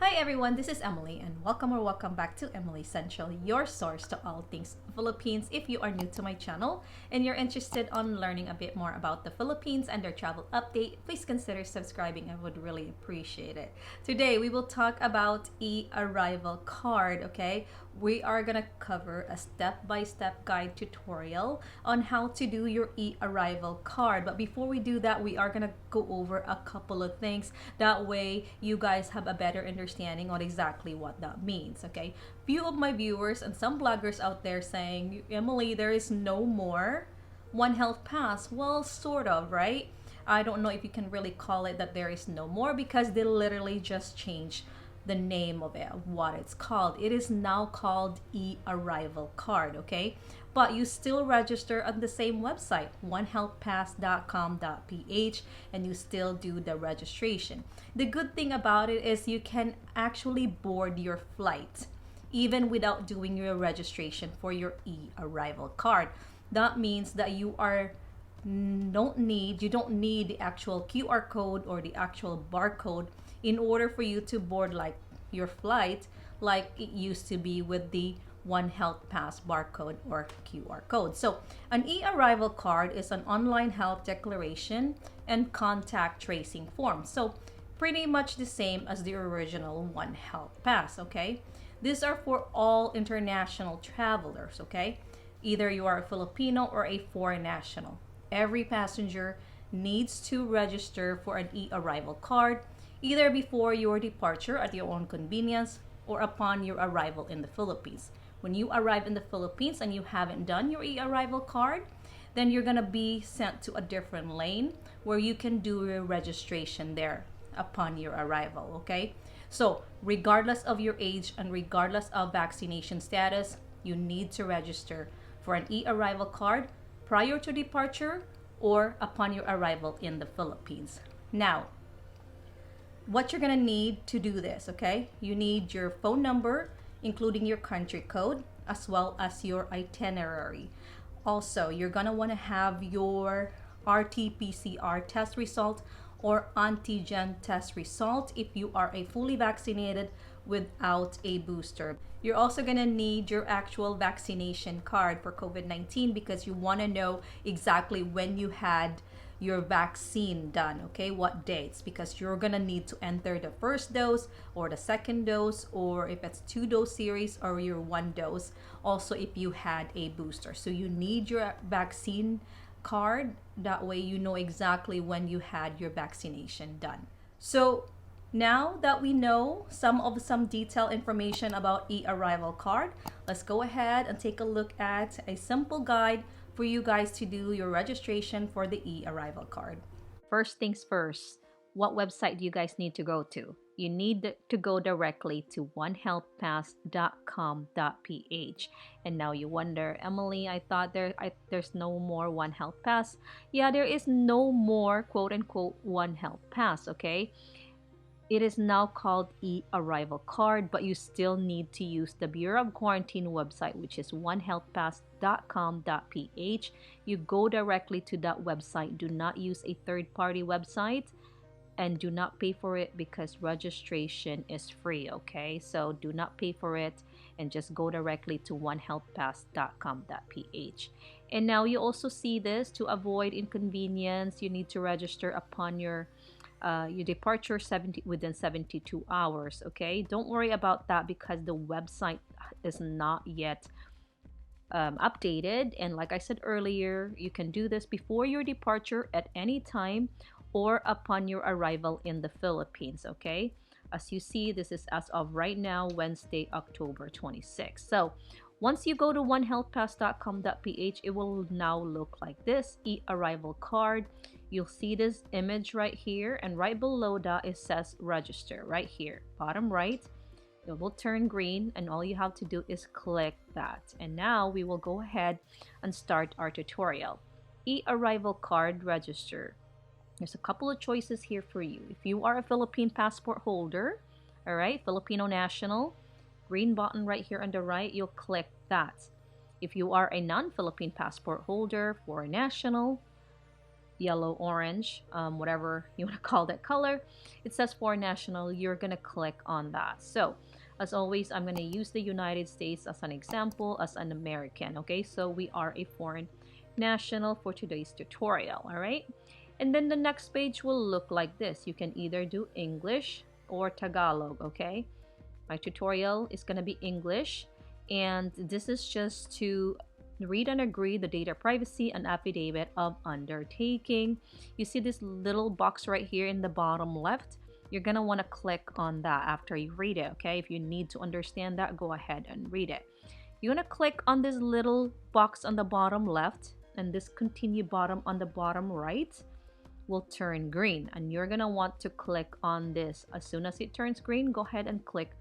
Hi everyone, this is Emily and welcome back to 𝗪𝗟𝗀𝗀, your source to all things Philippines. If you are new to my channel and you're interested on learning a bit more about the Philippines and their travel update, please consider subscribing. I would really appreciate it. Today we will talk about eArrival card, okay? We are gonna cover a step-by-step guide tutorial on how to do your eArrival card. But before we do that, we are gonna go over a couple of things. That way you guys have a better understanding on exactly what that means, okay? Few of my viewers and some bloggers out there saying, Emily, there is no more One Health Pass. Well, sort of, right? I don't know if you can really call it that there is no more, because they literally just changed the name of it, what it's called. It is now called eArrival card, okay? But you still register on the same website, 𝗓𝗏𝗋pass.com.ph, and you still do the registration. The good thing about it is you can actually board your flight even without doing your registration for your eArrival card. That means that you don't need the actual QR code or the actual barcode in order for you to board like your flight like it used to be with the One Health Pass barcode or QR code. So an eArrival card is an online health declaration and contact tracing form. So pretty much the same as the original One Health Pass, okay? These are for all international travelers, okay? Either you are a Filipino or a foreign national. Every passenger needs to register for an eArrival card either before your departure at your own convenience or upon your arrival in the Philippines. When you arrive in the Philippines and you haven't done your eArrival card, then you're gonna be sent to a different lane where you can do your registration there upon your arrival, okay? So regardless of your age and regardless of vaccination status, you need to register for an eArrival card prior to departure or upon your arrival in the Philippines. Now, what you're gonna need to do this, okay? You need your phone number, including your country code, as well as your itinerary. Also, you're gonna wanna have your RT-PCR test result or antigen test result if you are a fully vaccinated without a booster. You're also gonna need your actual vaccination card for COVID-19 because you wanna know exactly when you had your vaccine done, okay? What dates, because you're gonna need to enter the first dose or the second dose, or if it's 2-dose series or your 1 dose, also if you had a booster. So you need your vaccine card, that way you know exactly when you had your vaccination done. So now that we know some detailed information about eArrival card, let's go ahead and take a look at a simple guide for you guys to do your registration for the eArrival card. First things first, what website do you guys need to go to? You need to go directly to onehealthpass.com.ph. And now you wonder, Emily, I thought there's no more One Health Pass. Yeah, there is no more quote-unquote One Health Pass, okay? It is now called eArrival card, but you still need to use the Bureau of Quarantine website, which is onehealthpass.com.ph. You go directly to that website. Do not use a third-party website and do not pay for it because registration is free, okay? So do not pay for it and just go directly to onehealthpass.com.ph. And now you also see this, to avoid inconvenience, you need to register upon your departure within 72 hours, okay? Don't worry about that because the website is not yet updated. And like I said earlier, you can do this before your departure at any time or upon your arrival in the Philippines, okay? As you see, this is as of right now, Wednesday, October 26th. So once you go to onehealthpass.com.ph, it will now look like this, eArrival card. You'll see this image right here, and right below that it says register right here, bottom right. It will turn green and all you have to do is click that. And now we will go ahead and start our tutorial. eArrival card register. There's a couple of choices here for you. If you are a Philippine passport holder, all right, Filipino national, green button right here on the right, you'll click that. If you are a non-Philippine passport holder, foreign national, yellow, orange, whatever you want to call that color. It says foreign national. You're going to click on that. So as always, I'm going to use the United States as an example, as an American. Okay, so we are a foreign national for today's tutorial. All right, and then the next page will look like this. You can either do English or Tagalog. Okay, my tutorial is going to be English, and this is just to read and agree the data privacy and affidavit of undertaking. You see this little box right here in the bottom left. You're gonna want to click on that after you read it. Okay, if you need to understand that, go ahead and read it. You're gonna click on this little box on the bottom left, and this continue button on the bottom right will turn green, and you're gonna want to click on this. As soon as it turns green, go ahead and click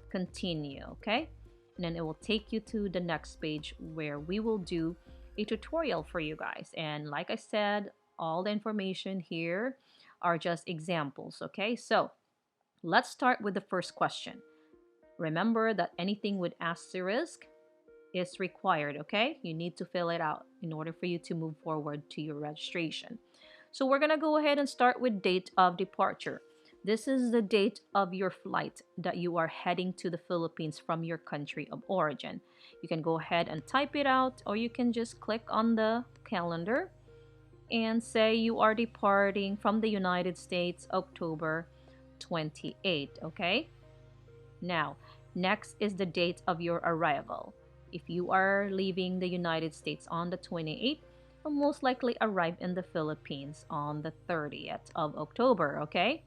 continue. Okay, and then it will take you to the next page where we will do a tutorial for you guys. And like I said, all the information here are just examples. Okay, so let's start with the first question. Remember that anything with asterisk is required. Okay, you need to fill it out in order for you to move forward to your registration. So we're gonna go ahead and start with date of departure. This is the date of your flight that you are heading to the Philippines from your country of origin. You can go ahead and type it out, or you can just click on the calendar and say you are departing from the United States October 28. Okay, now next is the date of your arrival. If you are leaving the United States on the 28th, you'll most likely arrive in the Philippines on the 30th of October. Okay,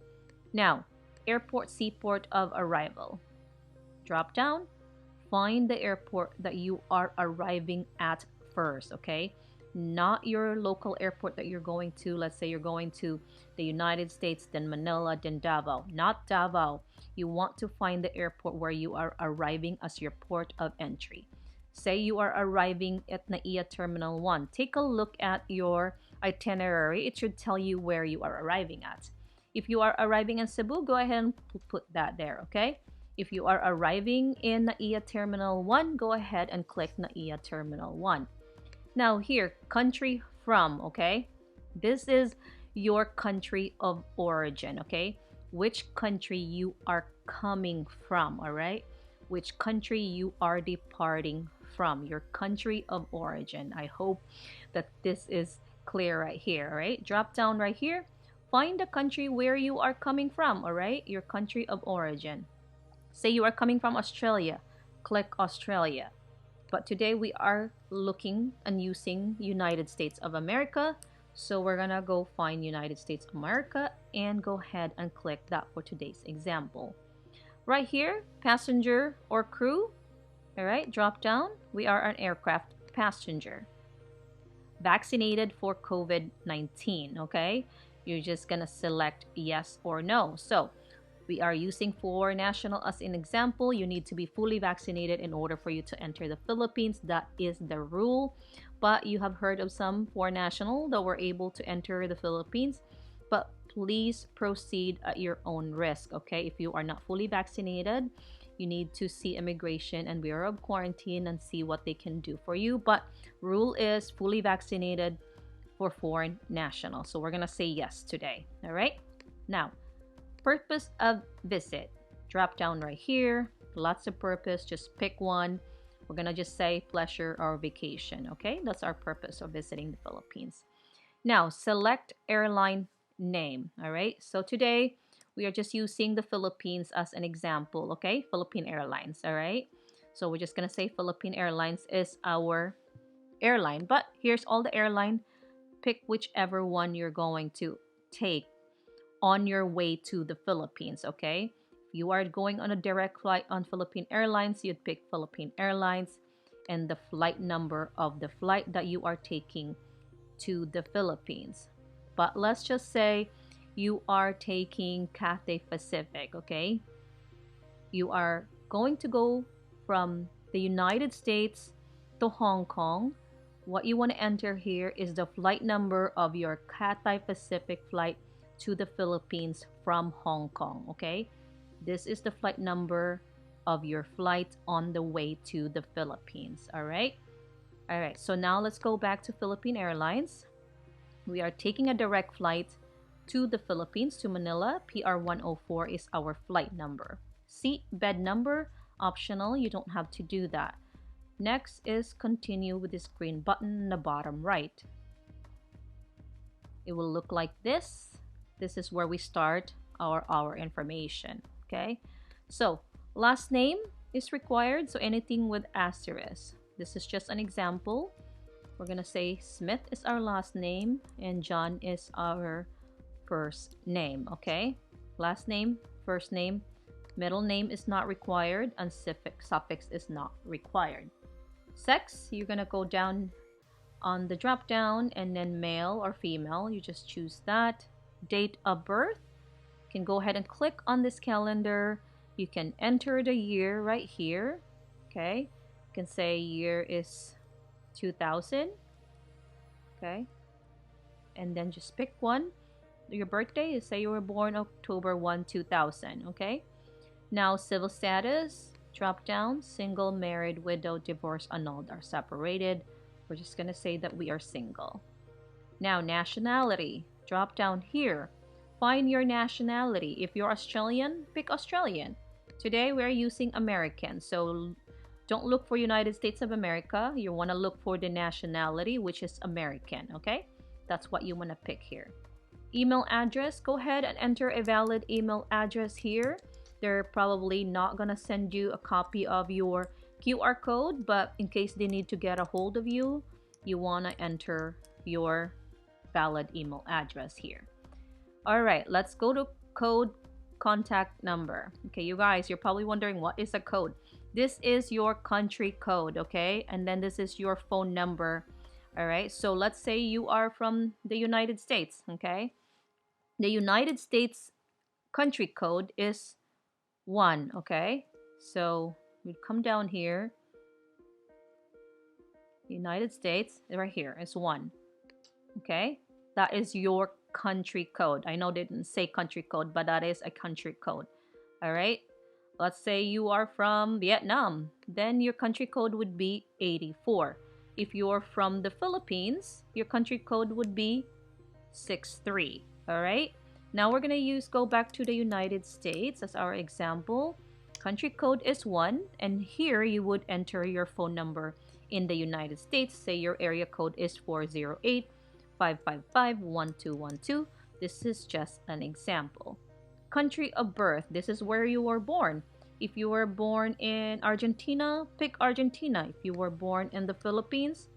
now airport seaport of arrival. Drop down, find the airport that you are arriving at first. Okay, not your local airport that you're going to. Let's say you're going to the United States, then Manila, then Davao. Not Davao. You want to find the airport where you are arriving as your port of entry. Say you are arriving at 𝗪𝗂 Terminal 1. Take a look at your itinerary. It should tell you where you are arriving at. If you are arriving in Cebu, go ahead and put that there. Okay, if you are arriving in 𝗪𝗂 Terminal 1, go ahead and click 𝗪𝗂 Terminal 1. Now here, country from. Okay, this is your country of origin. Okay, which country you are coming from. All right, which country you are departing from, your country of origin. I hope that this is clear right here. All right, drop down right here, find the country where you are coming from. All right, your country of origin. Say you are coming from Australia, click Australia. But today we are looking and using United States of America, so we're gonna go find United States of America and go ahead and click that for today's example. Right here, passenger or crew. All right, drop down. We are an aircraft passenger. Vaccinated for COVID-19. Okay, you're just gonna select yes or no. So we are using foreign national as an example. You need to be fully vaccinated in order for you to enter the Philippines. That is the rule. But you have heard of some foreign national that were able to enter the Philippines. But please proceed at your own risk. Okay, if you are not fully vaccinated, you need to see immigration and Bureau of Quarantine and see what they can do for you. But rule is fully vaccinated for foreign nationals. So we're gonna say yes today. All right, now purpose of visit. Drop down right here, lots of purpose, just pick one. We're gonna just say pleasure or vacation. Okay, that's our purpose of visiting the Philippines. Now select airline name. All right, so today we are just using the Philippines as an example. Okay, Philippine Airlines. All right, so we're just gonna say Philippine Airlines is our airline, but here's all the airline. Pick whichever one you're going to take on your way to the Philippines. Okay, if you are going on a direct flight on Philippine Airlines, you'd pick Philippine Airlines and the flight number of the flight that you are taking to the Philippines. But let's just say you are taking Cathay Pacific. Okay, you are going to go from the United States to Hong Kong. What you want to enter here is the flight number of your Cathay Pacific flight to the Philippines from Hong Kong. Okay, this is the flight number of your flight on the way to the Philippines. All right, so now let's go back to Philippine Airlines. We are taking a direct flight to the Philippines, to Manila. PR104 is our flight number. Seat bed number, optional. You don't have to do that. Next is continue with this green button in the bottom right. It will look like this. This is where we start our information. Okay, so last name is required, so anything with asterisk. This is just an example. We're gonna say Smith is our last name and John is our first name. Okay, last name, first name, middle name is not required, and suffix is not required. Sex, you're gonna go down on the drop down and then male or female, you just choose that. Date of birth, you can go ahead and click on this calendar. You can enter the year right here. Okay, you can say year is 2000. Okay, and then just pick one. Your birthday is, say you were born October 1, 2000. Okay, now civil status, drop down, single, married, widow, divorced, annulled, or separated. We're just gonna say that we are single. Now nationality, drop down here, find your nationality. If you're Australian, pick Australian. Today we're using American, so don't look for United States of America. You want to look for the nationality, which is American. Okay, that's what you want to pick here. Email address, go ahead and enter a valid email address here. They're probably not gonna send you a copy of your QR code, but in case they need to get a hold of you, you want to enter your valid email address here. All right, let's go to code contact number. Okay, you guys, you're probably wondering, what is a code? This is your country code, okay? And then this is your phone number. All right, so let's say you are from the United States. Okay, the United States country code is 1. Okay, so we come down here. United States right here is 1. Okay, that is your country code. I know they didn't say country code, but that is a country code. All right, let's say you are from Vietnam, then your country code would be 84. If you're from the Philippines, your country code would be 63. All right, now we're gonna go back to the United States as our example. Country code is 1, and here you would enter your phone number in the United States. Say your area code is 408-555-1212. This is just an example. Country of birth, this is where you were born. If you were born in Argentina, pick Argentina. If you were born in the Philippines,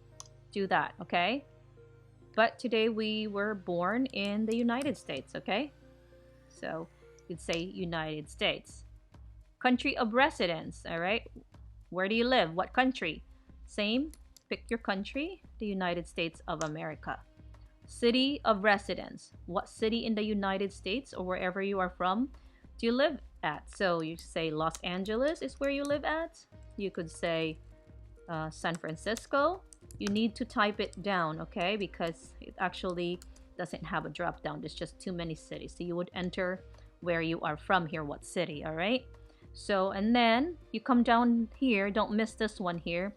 do that, okay? But today we were born in the United States, okay? So you'd say United States. Country of residence, all right? Where do you live? What country? Same, pick your country, the United States of America. City of residence, what city in the United States or wherever you are from do you live at? So you say Los Angeles is where you live at. You could say San Francisco. You need to type it down, okay? Because it actually doesn't have a drop down. There's just too many cities. So you would enter where you are from here, what city, all right? So, and then you come down here. Don't miss this one here.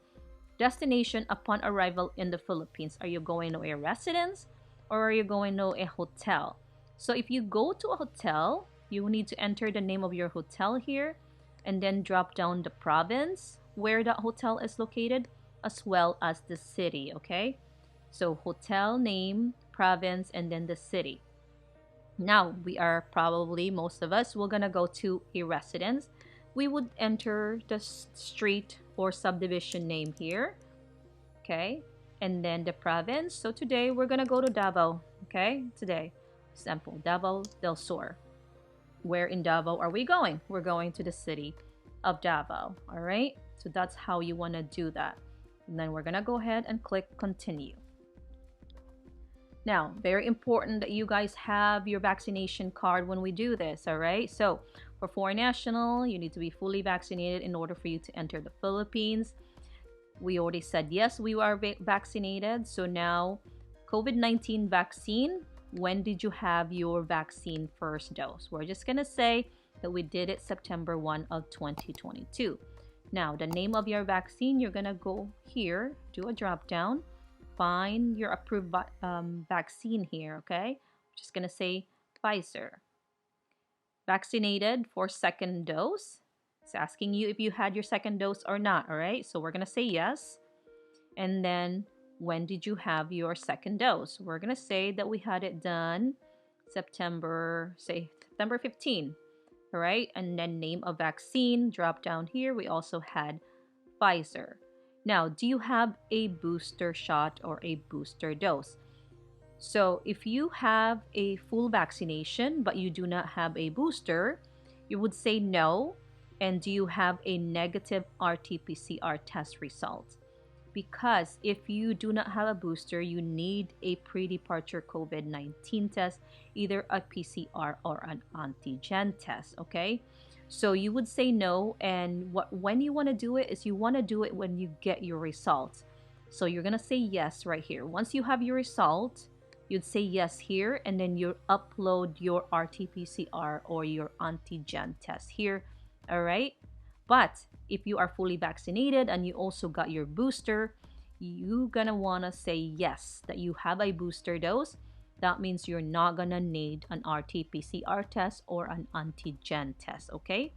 Destination upon arrival in the Philippines. Are you going to a residence or are you going to a hotel? So if you go to a hotel, you need to enter the name of your hotel here and then drop down the province where that hotel is located as well as the city, okay? So hotel name, province, and then the city. Now we are probably, most of us, we're gonna go to a residence. We would enter the street or subdivision name here, okay? And then the province. So today we're gonna go to Davao, okay? Today, example, Davao del Sur. Where in Davao are we going? We're going to the city of Davao, all right? So that's how you wanna do that. And then we're gonna go ahead and click continue. Now, very important that you guys have your vaccination card when we do this, all right? So for foreign national, you need to be fully vaccinated in order for you to enter the Philippines. We already said yes, we are vaccinated. So now, COVID-19 vaccine, when did you have your vaccine first dose? We're just gonna say that we did it September 1 of 2022. Now, the name of your vaccine, you're gonna go here, do a drop down, find your approved vaccine here, okay? I'm just gonna say Pfizer. Vaccinated for second dose. It's asking you if you had your second dose or not, all right? So we're gonna say yes. And then when did you have your second dose? We're gonna say that we had it done September 15, all right? And then name of vaccine, drop down here, we also had Pfizer. Now, do you have a booster shot or a booster dose? So if you have a full vaccination but you do not have a booster, you would say no. And do you have a negative RT-PCR test result? Because if you do not have a booster, you need a pre-departure COVID-19 test, either a PCR or an antigen test, okay? So you would say no, and when you want to do it is you want to do it when you get your results. So you're going to say yes right here. Once you have your result, you'd say yes here, and then you upload your RT-PCR or your antigen test here, all right? But if you are fully vaccinated and you also got your booster, you're gonna wanna say yes, that you have a booster dose. That means you're not gonna need an RT-PCR test or an antigen test, okay?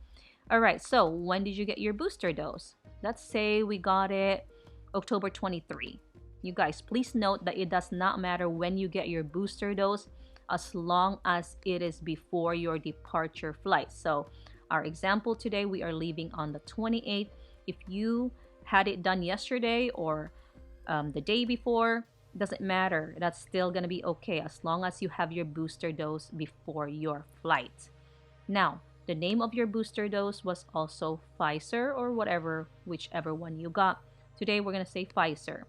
All right, so when did you get your booster dose? Let's say we got it October 23. You guys, please note that it does not matter when you get your booster dose as long as it is before your departure flight. So our example today, we are leaving on the 28th. If you had it done yesterday or the day before, doesn't matter. That's still gonna be okay as long as you have your booster dose before your flight. Now, the name of your booster dose was also Pfizer or whichever one you got. Today, we're gonna say Pfizer.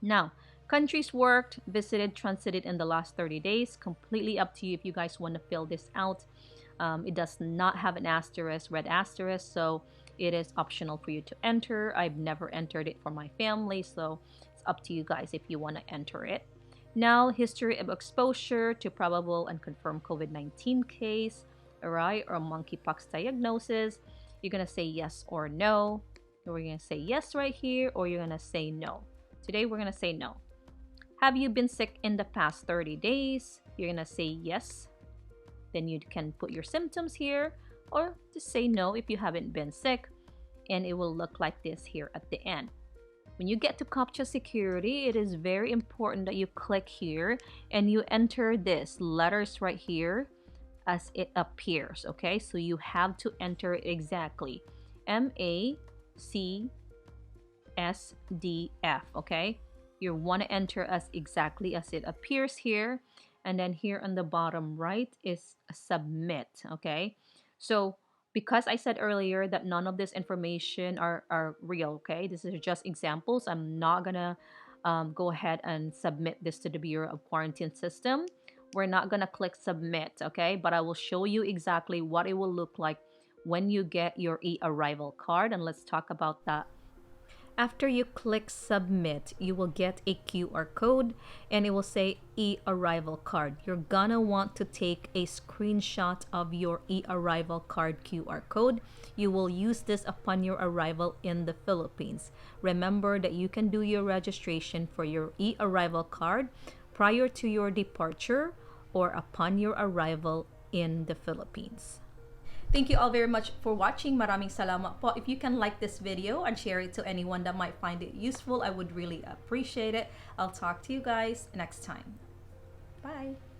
Now, countries worked, visited, transited in the last 30 days. Completely up to you if you guys want to fill this out. It does not have an asterisk, red asterisk, so it is optional for you to enter. I've never entered it for my family, so it's up to you guys if you want to enter it. Now, history of exposure to probable and confirmed COVID-19 case, all right, or monkeypox diagnosis. You're going to say yes or no. We're going to say yes right here, or you're going to say no. Today, we're going to say no. Have you been sick in the past 30 days? You're going to say yes. Then you can put your symptoms here, or just say no if you haven't been sick, and it will look like this here at the end. When you get to CAPTCHA security, it is very important that you click here and you enter this letters right here as it appears, okay? So you have to enter it exactly. MACSDF, okay? You want to enter as exactly as it appears here. And then here on the bottom right is submit, okay? So because I said earlier that none of this information are real, okay? This is just examples. I'm not gonna go ahead and submit this to the Bureau of Quarantine System. We're not gonna click submit, okay? But I will show you exactly what it will look like when you get your eArrival card, and let's talk about that. After you click submit, you will get a QR code and it will say eArrival card. You're gonna want to take a screenshot of your eArrival card QR code. You will use this upon your arrival in the Philippines. Remember that you can do your registration for your eArrival card prior to your departure or upon your arrival in the Philippines. Thank you all very much for watching. Maraming salamat po. If you can like this video and share it to anyone that might find it useful, I would really appreciate it. I'll talk to you guys next time. Bye!